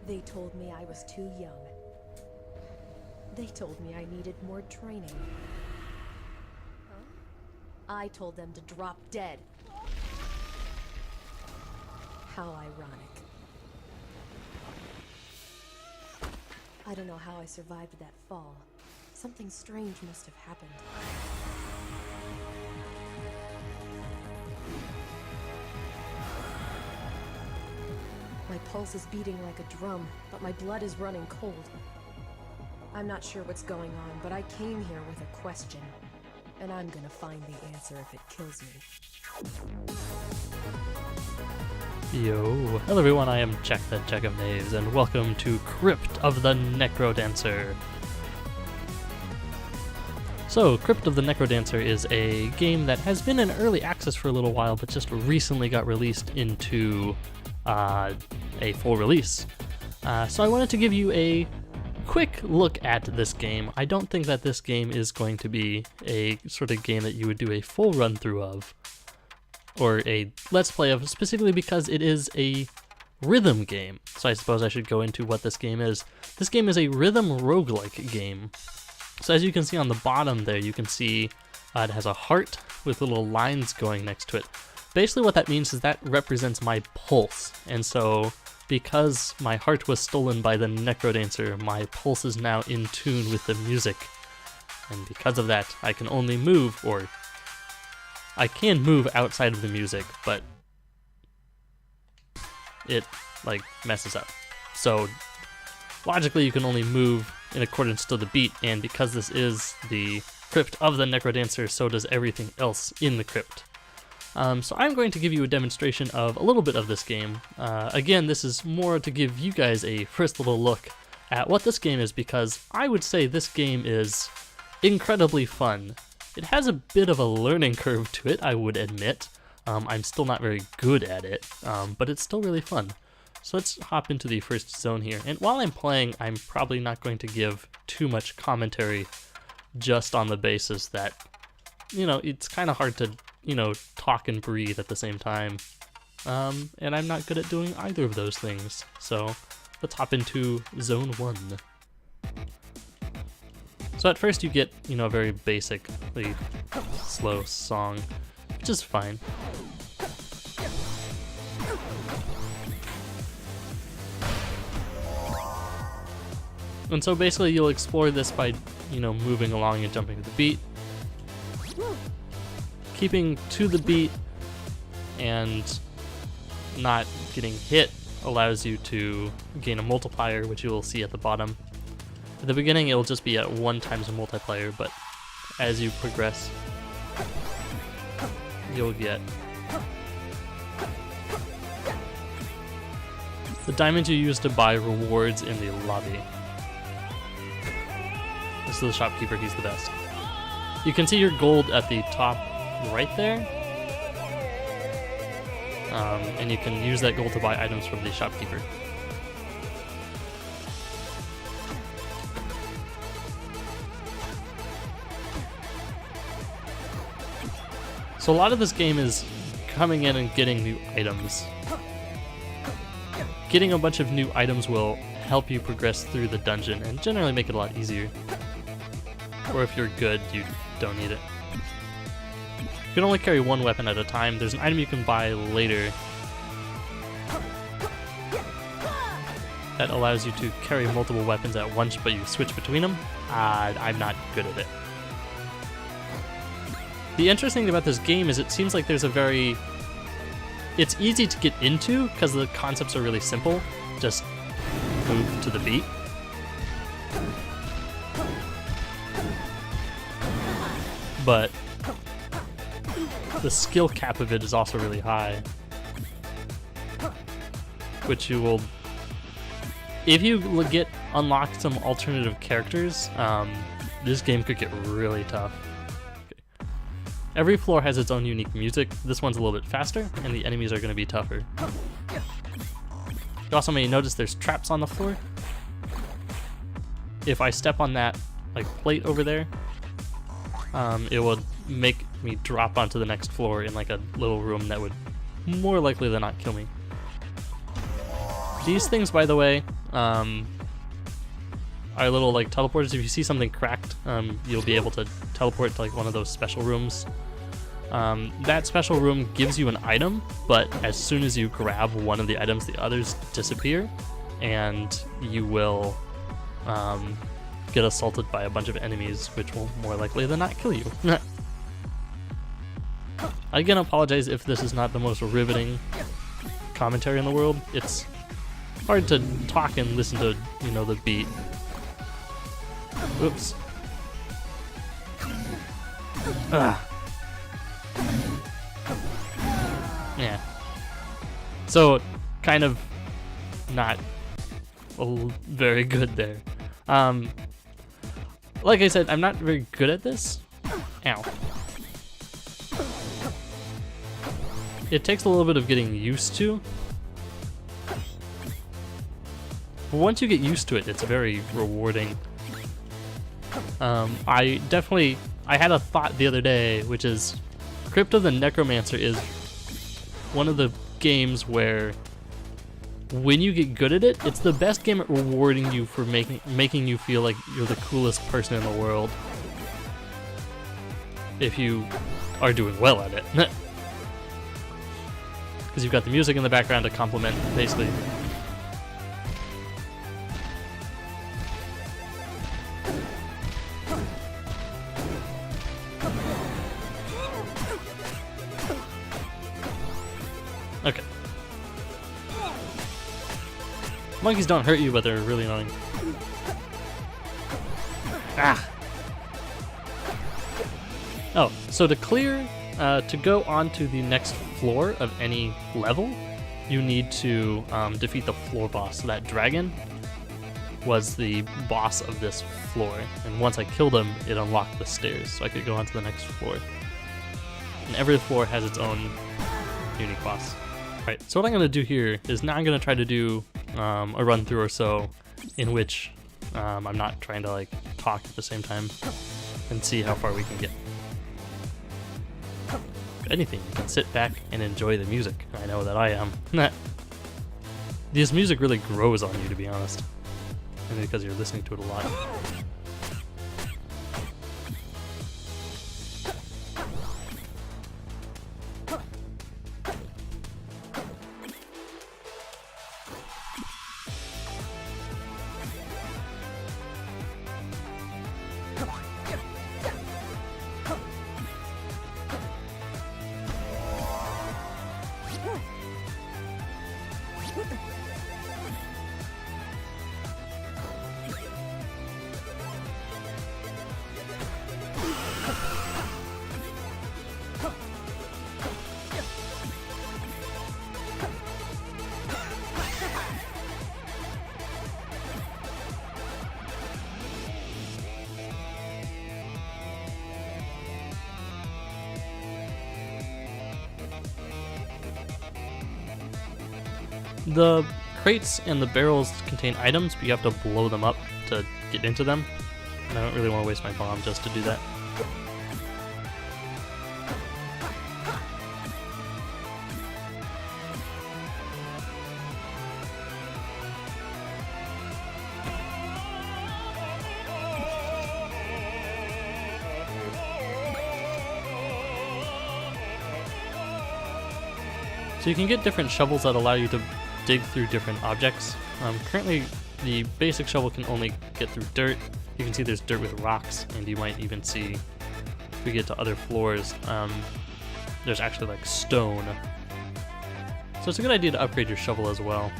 They told me I was too young. They told me I needed more training. I told them to drop dead. How ironic. I don't know how I survived that fall. Something strange must have happened. My pulse is beating like a drum, but my blood is running cold. I'm not sure what's going on, but I came here with a question. And I'm gonna find the answer if it kills me. Yo, hello everyone, I am Jack the Jack of Knaves, and welcome to Crypt of the Necrodancer. So, Crypt of the Necrodancer is a game that has been in early access for a little while, but just recently got released into a full release. So I wanted to give you a quick look at this game. I don't think that this game is going to be a sort of game that you would do a full run through of, or a let's play of, specifically because it is a rhythm game. So I suppose I should go into what this game is. This game is a rhythm roguelike game. So as you can see on the bottom there, you can see it has a heart with little lines going next to it. Basically what that means is that represents my pulse, and so because my heart was stolen by the Necrodancer, my pulse is now in tune with the music, and because of that I can only move, or I can move outside of the music, but it like messes up. So logically you can only move in accordance to the beat, and because this is the Crypt of the Necrodancer, so does everything else in the crypt. So I'm going to give you a demonstration of a little bit of this game. Again, this is more to give you guys a first little look at what this game is, because I would say this game is incredibly fun. It has a bit of a learning curve to it, I would admit. I'm still not very good at it, but it's still really fun. So let's hop into the first zone here. And while I'm playing, I'm probably not going to give too much commentary, just on the basis that, you know, it's kind of hard to, you know, talk and breathe at the same time. And I'm not good at doing either of those things. So let's hop into zone 1. So at first you get, you know, a very basically slow song, which is fine. And so basically you'll explore this by, you know, moving along and jumping to the beat. Keeping to the beat and not getting hit allows you to gain a multiplier, which you will see at the bottom. At the beginning it will just be at 1 times a multiplier, but as you progress you'll get the diamonds you use to buy rewards in the lobby. This is the shopkeeper, he's the best. You can see your gold at the top right there, and you can use that gold to buy items from the shopkeeper. So a lot of this game is coming in and getting new items. Getting a bunch of new items will help you progress through the dungeon and generally make it a lot easier. Or if you're good, you don't need it. You can only carry 1 weapon at a time. There's an item you can buy later that allows you to carry multiple weapons at once, but you switch between them. I'm not good at it. The interesting thing about this game is it seems like there's a very... It's easy to get into because the concepts are really simple. Just move to the beat. But the skill cap of it is also really high, which you will, if you get unlocked some alternative characters, this game could get really tough. Okay. Every floor has its own unique music. This one's a little bit faster, and the enemies are going to be tougher. You also may notice there's traps on the floor. If I step on that like plate over there, it will make me drop onto the next floor in like a little room that would more likely than not kill me. These things, by the way, are little like teleporters. If you see something cracked, you'll be able to teleport to like one of those special rooms. That special room gives you an item, but as soon as you grab one of the items, the others disappear, and you will get assaulted by a bunch of enemies, which will more likely than not kill you. Again, apologize if this is not the most riveting commentary in the world. It's hard to talk and listen to, you know, the beat. Oops. Yeah. So, kind of not very good there. Like I said, I'm not very good at this. Ow. It takes a little bit of getting used to. But once you get used to it, it's very rewarding. I had a thought the other day, which is Crypt of the Necrodancer is one of the games where when you get good at it, it's the best game at rewarding you for making you feel like you're the coolest person in the world. If you are doing well at it. Because you've got the music in the background to complement, basically. Okay. Monkeys don't hurt you, but they're really annoying. Ah! Oh, so to clear, to go onto the next floor of any level, you need to defeat the floor boss. So that dragon was the boss of this floor, and once I killed him, it unlocked the stairs, so I could go onto the next floor. And every floor has its own unique boss. Alright, so what I'm going to do here is now I'm going to try to do a run through or so in which I'm not trying to like talk at the same time, and see how far we can get. If anything, you can sit back and enjoy the music. I know that I am. This music really grows on you, to be honest, and because you're listening to it a lot. The crates and the barrels contain items, but you have to blow them up to get into them. And I don't really want to waste my bomb just to do that. So you can get different shovels that allow you to dig through different objects. Currently, the basic shovel can only get through dirt. You can see there's dirt with rocks, and you might even see, if we get to other floors, there's actually like stone. So it's a good idea to upgrade your shovel as well.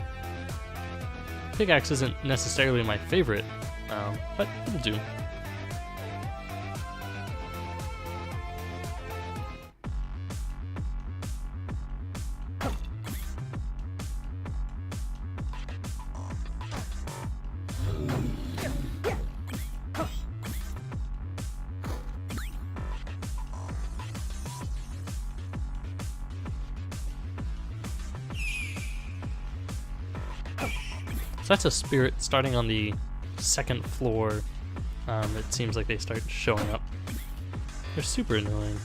Pickaxe isn't necessarily my favorite, but it'll do. So that's a spirit starting on the second floor. It seems like they start showing up. They're super annoying.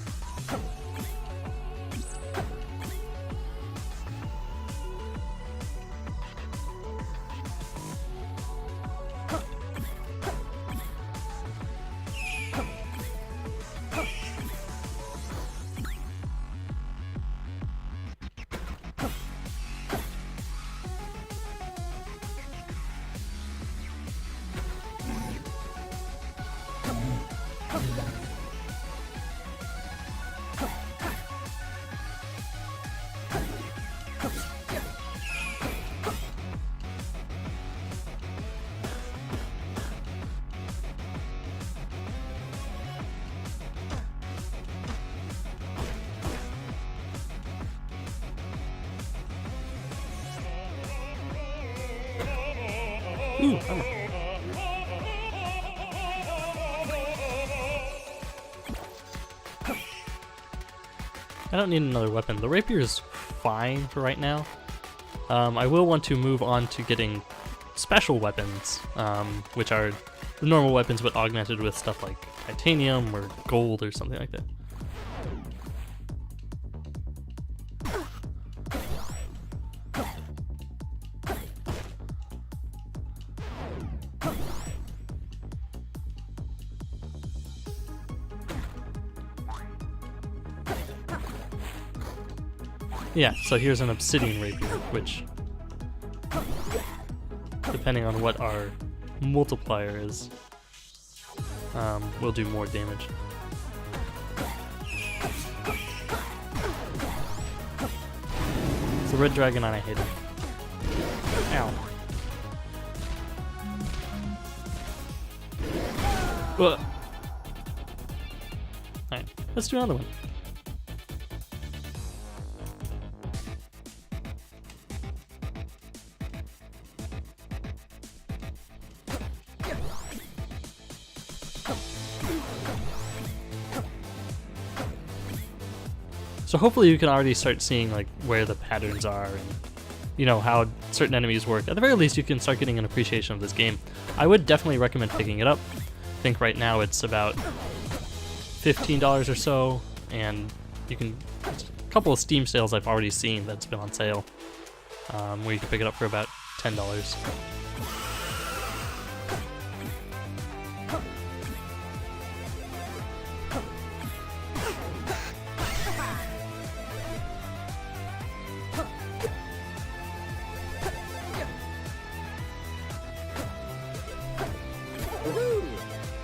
Ooh, armor. I don't need another weapon. The rapier is fine for right now. I will want to move on to getting special weapons, which are the normal weapons but augmented with stuff like titanium or gold or something like that. Yeah, so here's an obsidian rapier, which, depending on what our multiplier is, will do more damage. It's the red dragon and I hate it. Ow. Alright, let's do another one. So hopefully you can already start seeing like where the patterns are and you know how certain enemies work. At the very least you can start getting an appreciation of this game. I would definitely recommend picking it up. I think right now it's about $15 or so, and you can, a couple of Steam sales I've already seen that's been on sale, where you can pick it up for about $10.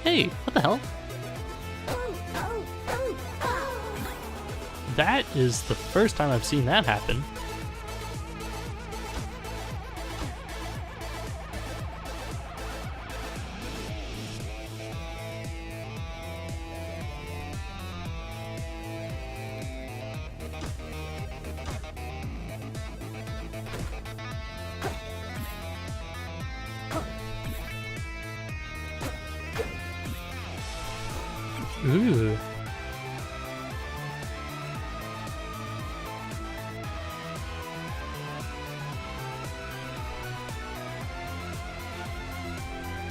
Hey, what the hell? That is the first time I've seen that happen. Ooh.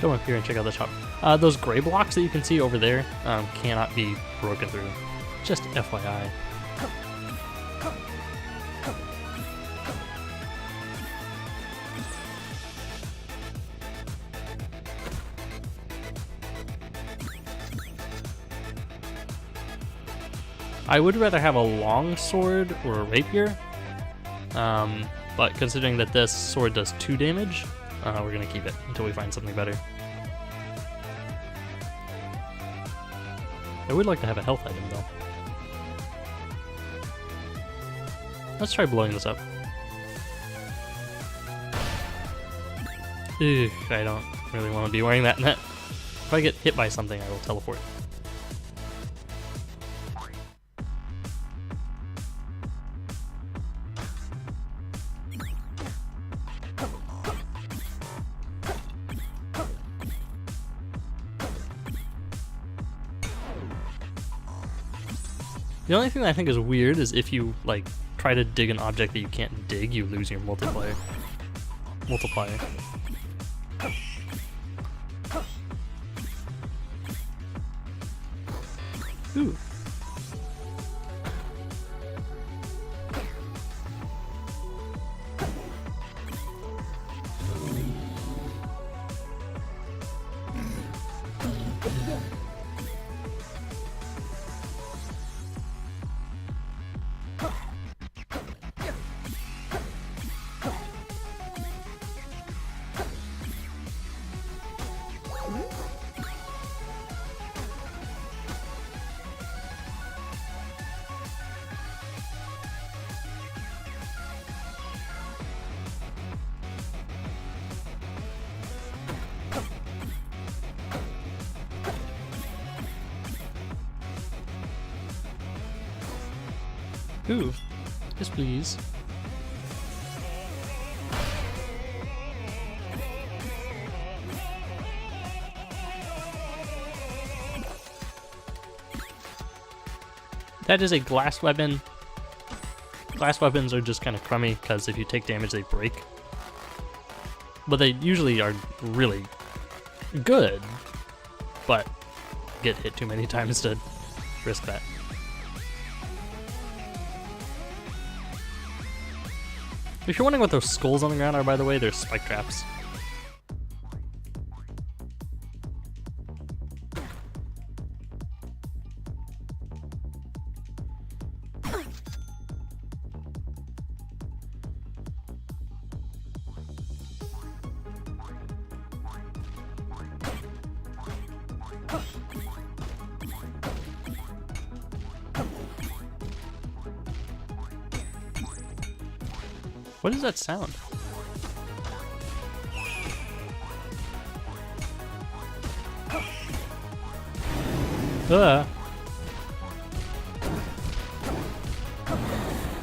Come up here and check out the shop. Those gray blocks that you can see over there cannot be broken through. Just FYI. I would rather have a long sword or a rapier, but considering that this sword does 2 damage, we're gonna keep it until we find something better. I would like to have a health item though. Let's try blowing this up. Ugh, I don't really want to be wearing that net. If I get hit by something, I will teleport. The only thing that I think is weird is if you like try to dig an object that you can't dig, you lose your multiplier. Ooh. Ooh, yes please. That is a glass weapon. Glass weapons are just kind of crummy because if you take damage, they break. But they usually are really good, but get hit too many times to risk that. If you're wondering what those skulls on the ground are, by the way, they're spike traps. What is that sound?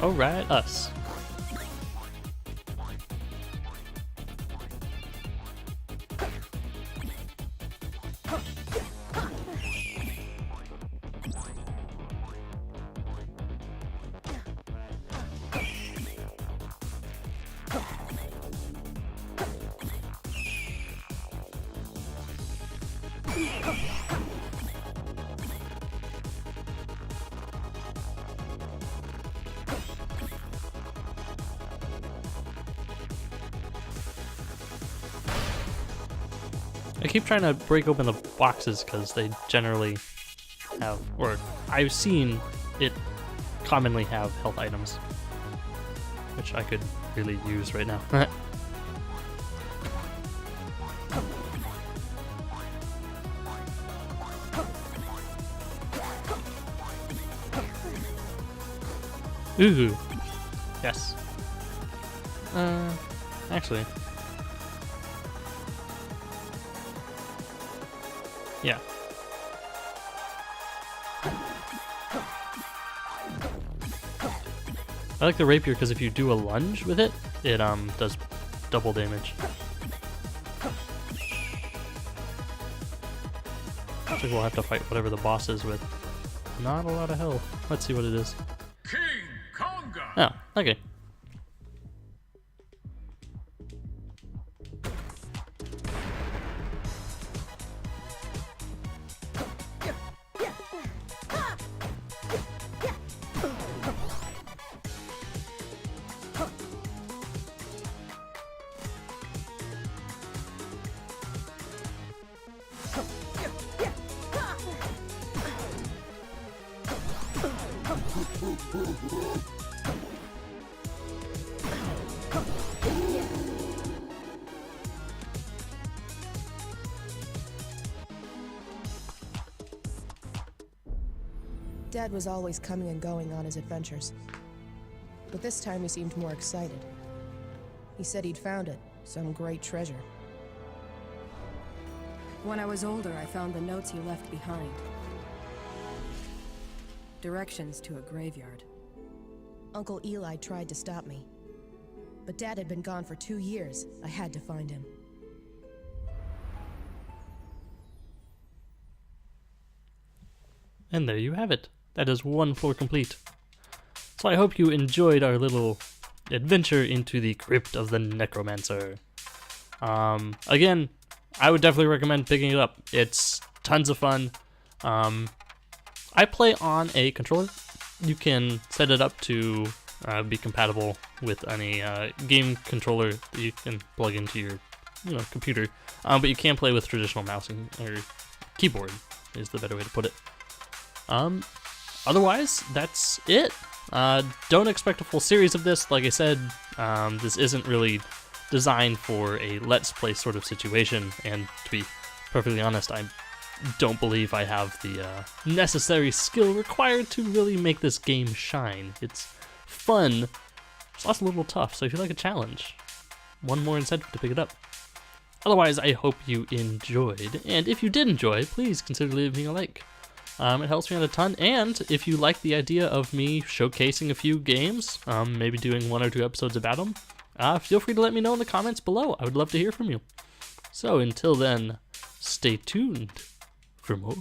Alright, us. I keep trying to break open the boxes because they generally have, or I've seen it commonly have health items, which I could really use right now. Ooh, yes. Actually. Yeah. I like the rapier because if you do a lunge with it, it does double damage. Looks like we'll have to fight whatever the boss is with. Not a lot of health. Let's see what it is. King Konga. Oh, okay. Dad was always coming and going on his adventures. But this time he seemed more excited. He said he'd found it, some great treasure. When I was older, I found the notes he left behind. Directions to a graveyard. Uncle Eli tried to stop me. But Dad had been gone for 2 years. I had to find him. And there you have it. That is one floor complete. So I hope you enjoyed our little adventure into the Crypt of the Necrodancer. Again, I would definitely recommend picking it up. It's tons of fun. I play on a controller. You can set it up to be compatible with any game controller that you can plug into your computer. But you can play with traditional mouse or keyboard is the better way to put it. Otherwise, that's it. Don't expect a full series of this. Like I said, this isn't really designed for a Let's Play sort of situation, and to be perfectly honest, I don't believe I have the necessary skill required to really make this game shine. It's fun, it's also a little tough, so if you like a challenge, one more incentive to pick it up. Otherwise, I hope you enjoyed, and if you did enjoy, please consider leaving a like. It helps me out a ton, and if you like the idea of me showcasing a few games, maybe doing 1 or 2 episodes about them, feel free to let me know in the comments below. I would love to hear from you. So until then, stay tuned for more.